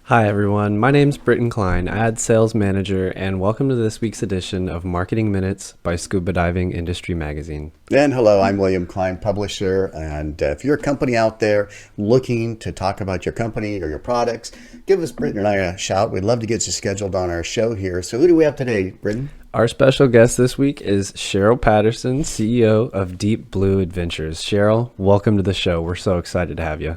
Hi, everyone. My name's Britton Cline, Ad Sales Manager, and welcome to this week's edition of Marketing Minutes by Scuba Diving Industry Magazine. And hello, I'm William Cline, publisher. And if you're a company out there looking to talk about your company or your products, give us, Britton and I, a shout. We'd love to get you scheduled on our show here. So who do we have today, Britton? Our special guest this week is Cheryl Patterson, CEO of Deep Blue Adventures. Cheryl, welcome to the show. We're so excited to have you.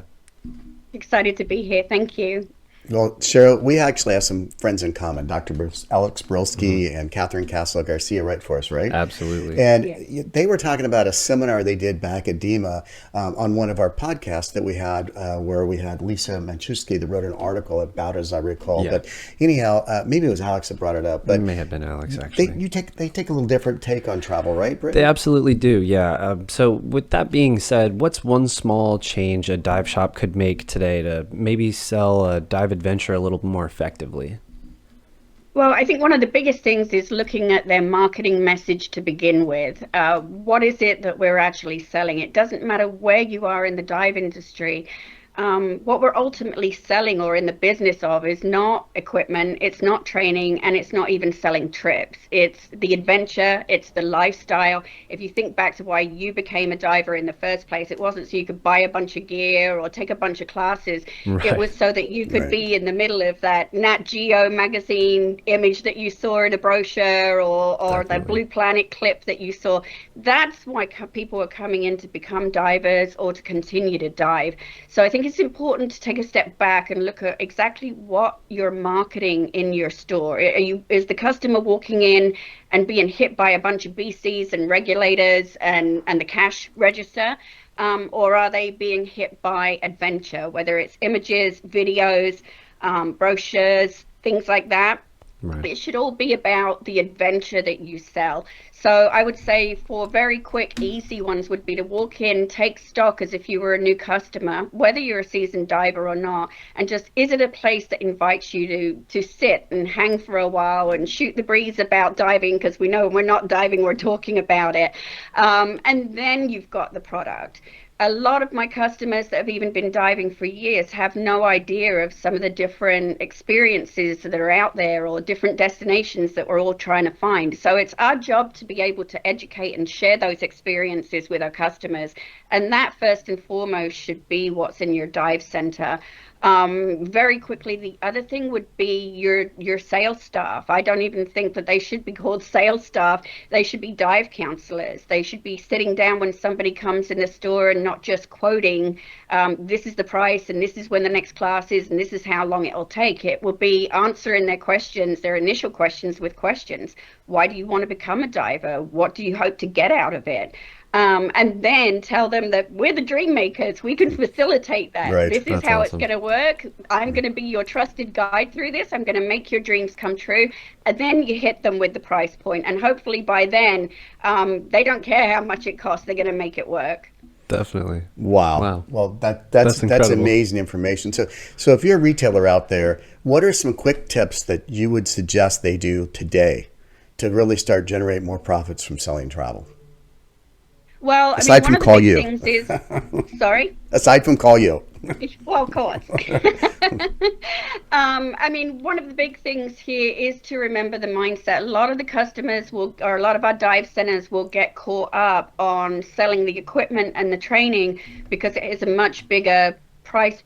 Excited to be here. Thank you. Well, Cheryl, we actually have some friends in common. Dr. Alex Brolsky and Catherine Castle Garcia right for us, right? Absolutely. And Yes. they were talking about a seminar they did back at DEMA on one of our podcasts that we had where we had Lisa Manchewski that wrote an article about it, as I recall. Yeah. But anyhow, maybe it was Alex that brought it up. But It may have been Alex, actually. they take a little different take on travel, right, Britt? They absolutely do, yeah. So with that being said, what's one small change a dive shop could make today to maybe sell a dive adventure a little more effectively? Well, I think one of the biggest things is looking at their marketing message to begin with. What is it that we're actually selling? It doesn't matter where you are in the dive industry. What we're ultimately selling or in the business of is not equipment, it's not training, and it's not even selling trips. It's the adventure, it's the lifestyle. If you think back to why you became a diver in the first place, it wasn't so you could buy a bunch of gear or take a bunch of classes. Right. It was so that you could Right. be in the middle of that Nat Geo magazine image that you saw in a brochure or the Definitely. Blue Planet clip that you saw. That's why people are coming in to become divers or to continue to dive. So I think it's important to take a step back and look at exactly what you're marketing in your store. Is the customer walking in and being hit by a bunch of BCs and regulators and the cash register? Or are they being hit by adventure, whether it's images, videos, brochures, things like that? Right. It should all be about the adventure that you sell. So I would say for very quick, easy ones would be to walk in, take stock as if you were a new customer, whether you're a seasoned diver or not, and just is it a place that invites you to sit and hang for a while and shoot the breeze about diving, because we know when we're not diving, we're talking about it. And then you've got the product. A lot of my customers that have even been diving for years have no idea of some of the different experiences that are out there or different destinations that we're all trying to find. So it's our job to be able to educate and share those experiences with our customers. And that first and foremost should be what's in your dive center. Very quickly, the other thing would be your sales staff. I don't even think that they should be called sales staff. They should be dive counselors. They should be sitting down when somebody comes in the store and not just quoting, this is the price and this is when the next class is and this is how long it will take. It will be answering their questions, their initial questions with questions. Why do you want to become a diver? What do you hope to get out of it? And then tell them that we're the dream makers. We can facilitate that. Right. This is That's how it's awesome. going to work. I'm going to be your trusted guide through this. I'm going to make your dreams come true. And then you hit them with the price point. And hopefully by then, they don't care how much it costs. They're going to make it work. Definitely. Wow. Wow. Well, That's that's incredible. amazing information. So if you're a retailer out there, what are some quick tips that you would suggest they do today to really start generate more profits from selling travel? Well, I mean, Aside one from of the call big you. things is, sorry. Aside from call you. Well, of course. I mean, one of the big things here is to remember the mindset. A lot of the customers will, or a lot of our dive centers will get caught up on selling the equipment and the training because it is a much bigger price,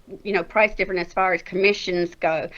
price difference as far as commissions go.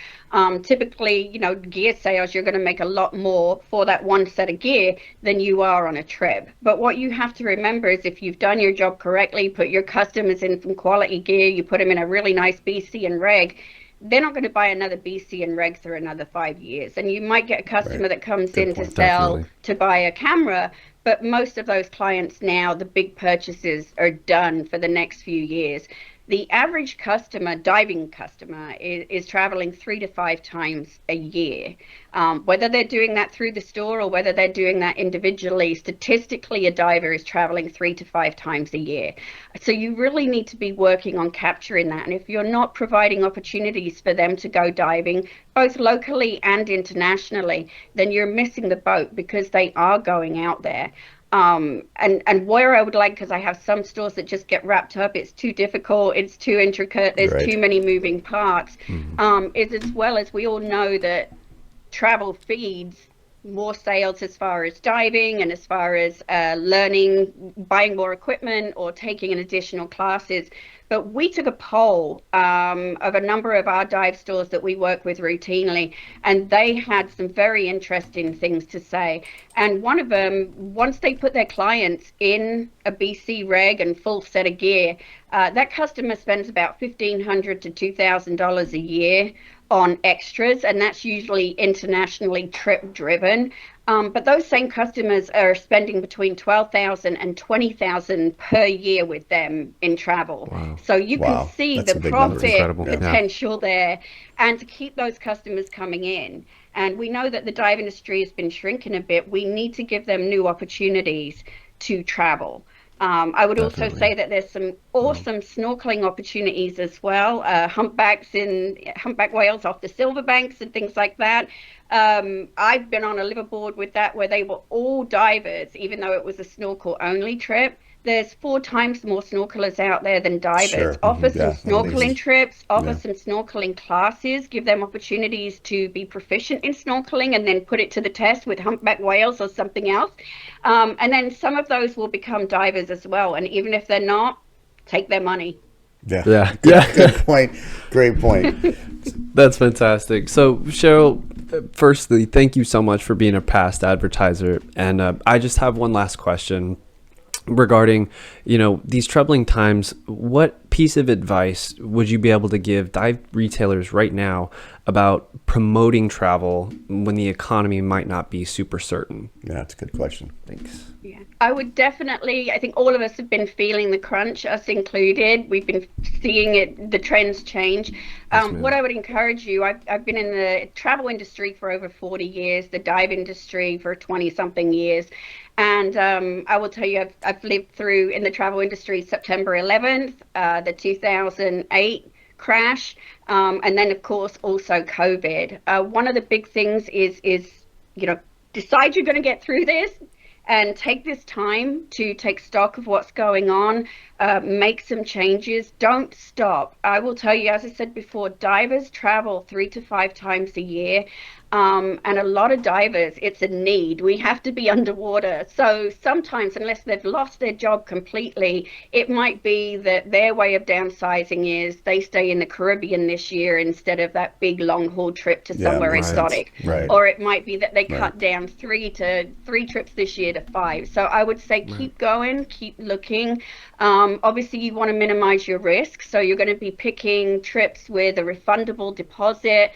Typically, gear sales, you're going to make a lot more for that one set of gear than you are on a trip. But what you have to remember is if you've done your job correctly, put your customers in some quality gear, you put them in a really nice BC and reg, they're not going to buy another BC and reg for another 5 years. And you might get a Right. customer that comes Good in to point. sell, Definitely. to buy a camera, but most of those clients now, the big purchases are done for the next few years. The average customer, diving customer, is traveling 3 to 5 times a year. Whether they're doing that through the store or whether they're doing that individually, statistically, a diver is traveling 3 to 5 times a year. So you really need to be working on capturing that. And if you're not providing opportunities for them to go diving, both locally and internationally, then you're missing the boat because they are going out there. And where I would like, because I have some stores that just get wrapped up, it's too difficult, it's too intricate, there's Right. too many moving parts, is as well as we all know that travel feeds more sales as far as diving and as far as learning, buying more equipment or taking an additional classes. But we took a poll of a number of our dive stores that we work with routinely, and they had some very interesting things to say. And one of them, once they put their clients in a BC reg and full set of gear, that customer spends about $1,500 to $2,000 a year on extras, and that's usually internationally trip driven. But those same customers are spending between 12,000 and 20,000 per year with them in travel. Wow. So you can Wow. see That's the a big number. profit Incredible. Yeah. potential there, and to keep those customers coming in. And we know that the dive industry has been shrinking a bit. We need to give them new opportunities to travel. I would also Definitely. say that there's some awesome snorkeling opportunities as well. Humpback whales off the silver banks and things like that. I've been on a liverboard with that where they were all divers, even though it was a snorkel only trip. There's 4 times more snorkelers out there than divers. Sure. Offer some Yeah, at least. snorkeling trips, offer Yeah. some snorkeling classes, give them opportunities to be proficient in snorkeling and then put it to the test with humpback whales or something else. And then some of those will become divers as well. And even if they're not, take their money. Yeah. Yeah. Good, Yeah. good point. Great point. That's fantastic. So, Cheryl, firstly, thank you so much for being a past advertiser. And I just have one last question regarding, these troubling times. What piece of advice would you be able to give dive retailers right now about promoting travel when the economy might not be super certain? Yeah, that's a good question. Thanks. Yeah, I think all of us have been feeling the crunch, us included. We've been seeing it, the trends change. What I would encourage you, I've been in the travel industry for over 40 years, the dive industry for 20 something years. And I will tell you, I've lived through in the travel industry September 11th, the 2008 crash, and then of course also COVID. One of the big things is decide you're going to get through this and take this time to take stock of what's going on, make some changes. Don't stop. I will tell you, as I said before, divers travel 3 to 5 times a year. And a lot of divers, it's a need. We have to be underwater. So sometimes, unless they've lost their job completely, it might be that their way of downsizing is they stay in the Caribbean this year instead of that big long haul trip to somewhere makes sense. exotic. Right. Or it might be that they cut down 3 trips this year to 5. So I would say keep going, keep looking. Obviously, you want to minimize your risk. So you're going to be picking trips with a refundable deposit,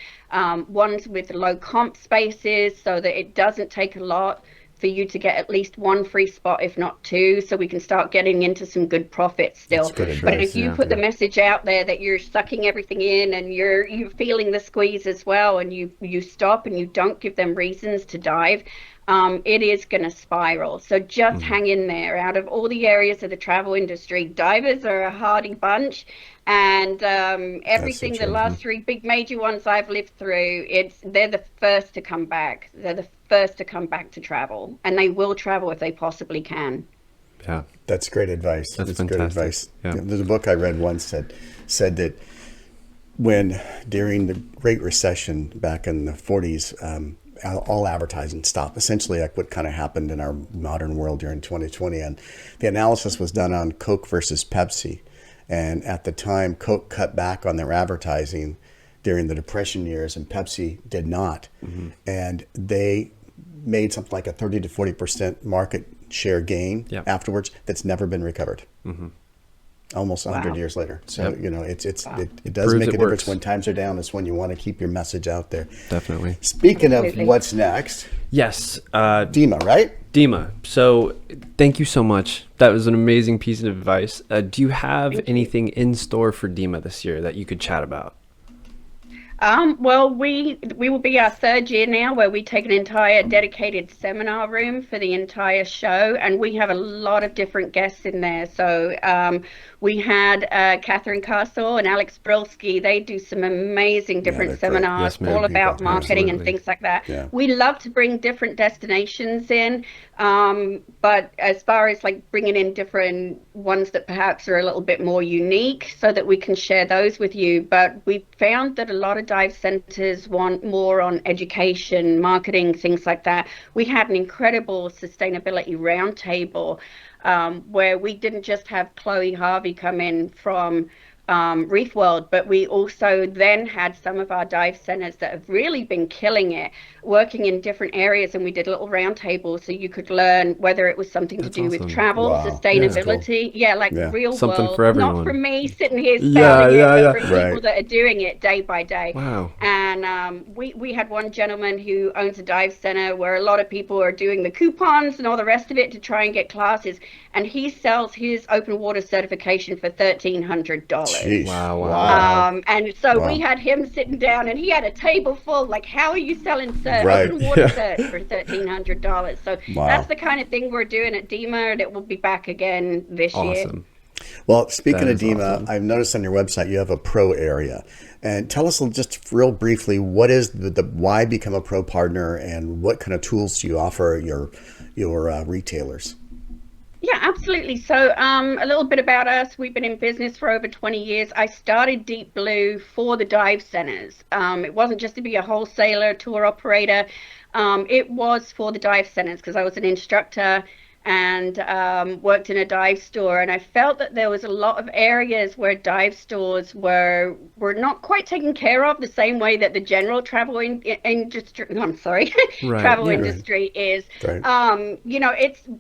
ones with low comp spaces, so that it doesn't take a lot for you to get at least 1 free spot, if not 2, so we can start getting into some good profits still. That's good advice. But if you put the message out there that you're sucking everything in and you're feeling the squeeze as well, and you stop and you don't give them reasons to dive, it is going to spiral. So just hang in there. Out of all the areas of the travel industry, divers are a hardy bunch, and everything, the last 3 big major ones I've lived through, they're the first to come back. They're the first to come back to travel, and they will travel if they possibly can. Yeah. That's great advice. That's good fantastic. advice. Yeah. There's a book I read once that said that during the Great Recession back in the 40s, all advertising stopped, essentially like what kind of happened in our modern world during 2020. And the analysis was done on Coke versus Pepsi. And at the time, Coke cut back on their advertising during the Depression years, and Pepsi did not. And they made something like a 30 to 40% market share gain afterwards that's never been recovered. Almost 100 years later. So, it does Proves make a it difference works. when times are down. Is when you want to keep your message out there. Definitely. Speaking Absolutely. of what's next, Yes. DEMA, right? DEMA. So thank you so much. That was an amazing piece of advice. Do you have anything in store for DEMA this year that you could chat about? Well, we will be our third year now where we take an entire dedicated seminar room for the entire show, and we have a lot of different guests in there. So we had Catherine Castle and Alex Brilsky. They do some amazing Yeah, different they're great. seminars Yes, ma'am. all about People. marketing and Absolutely. things like that. Yeah. We love to bring different destinations in, but as far as like bringing in different ones that perhaps are a little bit more unique so that we can share those with you. But we found that a lot of dive centers want more on education, marketing, things like that. We had an incredible sustainability roundtable where we didn't just have Chloe Harvey come in from Reef World, but we also then had some of our dive centers that have really been killing it, working in different areas, and we did a little roundtable so you could learn whether it was something to That's do with awesome. travel, Wow. That's cool. sustainability, yeah, like Yeah. real Something world, for not everyone. from me sitting here Yeah, spouting it, yeah, but yeah. from Right. people that are doing it day by day. Wow. And we had one gentleman who owns a dive center where a lot of people are doing the coupons and all the rest of it to try and get classes, and he sells his open water certification for $1,300. Jeez. Wow, wow, Wow. And so Wow. we had him sitting down, and he had a table full. Like, how are you selling Right. open water Yeah. certs for $1,300? So Wow. that's the kind of thing we're doing at DEMA, and it will be back again this year. Awesome. Well, speaking That of is DEMA, awesome. I've noticed on your website you have a pro area. And tell us just real briefly, what is the why become a pro partner, and what kind of tools do you offer your retailers? Yeah, absolutely. So, a little bit about us. We've been in business for over 20 years. I started Deep Blue for the dive centers. It wasn't just to be a wholesaler, tour operator. It was for the dive centers because I was an instructor and worked in a dive store. And I felt that there was a lot of areas where dive stores were not quite taken care of the same way that the general travel industry, I'm sorry, Right. travel Yeah. industry is. Right.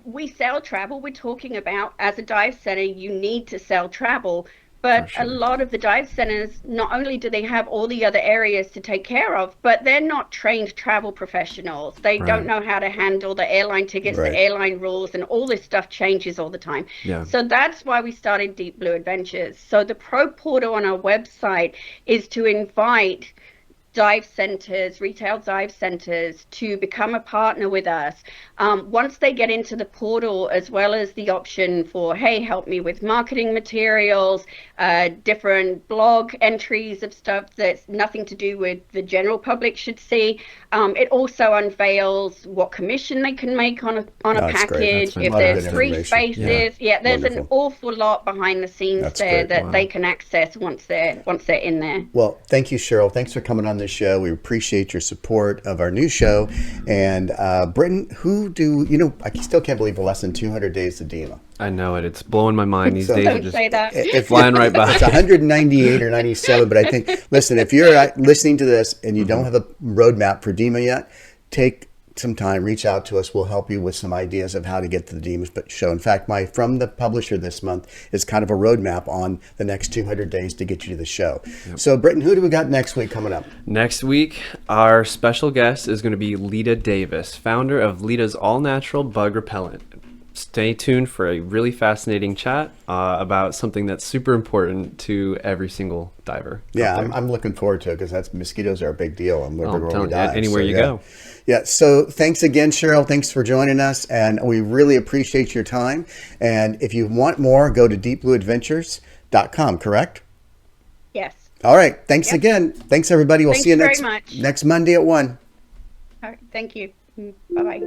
We sell travel. We're talking about as a dive center, you need to sell travel. But For a sure. lot of the dive centers, not only do they have all the other areas to take care of, but they're not trained travel professionals. They Right. don't know how to handle the airline tickets, Right. the airline rules, and all this stuff changes all the time. Yeah. So that's why we started Deep Blue Adventures. So the Pro Portal on our website is to invite dive centers, retail dive centers, to become a partner with us. Once they get into the portal, as well as the option for, hey, help me with marketing materials, different blog entries of stuff that's nothing to do with the general public should see. It also unveils what commission they can make on a That's great. package, That's if A lot of there's good free information. spaces. Yeah, there's an Wonderful. awful lot behind the scenes That's there great. that Wow. they can access once they're in there. Well, thank you, Cheryl. Thanks for coming on this show. We appreciate your support of our new show. And Britton, I still can't believe we're less than 200 days to DEMA. I know it. It's blowing my mind. These So- days are Don't just say that. If flying right by. It's 198 or 97, but I think, listen, if you're listening to this and you don't have a roadmap for DEMA yet, take some time, reach out to us. We'll help you with some ideas of how to get to the DEMA show. In fact, from the publisher this month is kind of a roadmap on the next 200 days to get you to the show. So, Britton, who do we got next week coming up? Next week, our special guest is going to be Lita Davis, founder of Lita's All Natural Bug Repellent. Stay tuned for a really fascinating chat about something that's super important to every single diver. Yeah, out there. I'm looking forward to it because mosquitoes are a big deal. I'm telling you, anywhere you yeah. go. Yeah, so thanks again, Cheryl. Thanks for joining us, and we really appreciate your time. And if you want more, go to deepblueadventures.com, correct? Yes. All right, thanks Yep. again. Thanks, everybody. We'll Thanks see you very much. next Monday at 1. All right. Thank you. Bye-bye.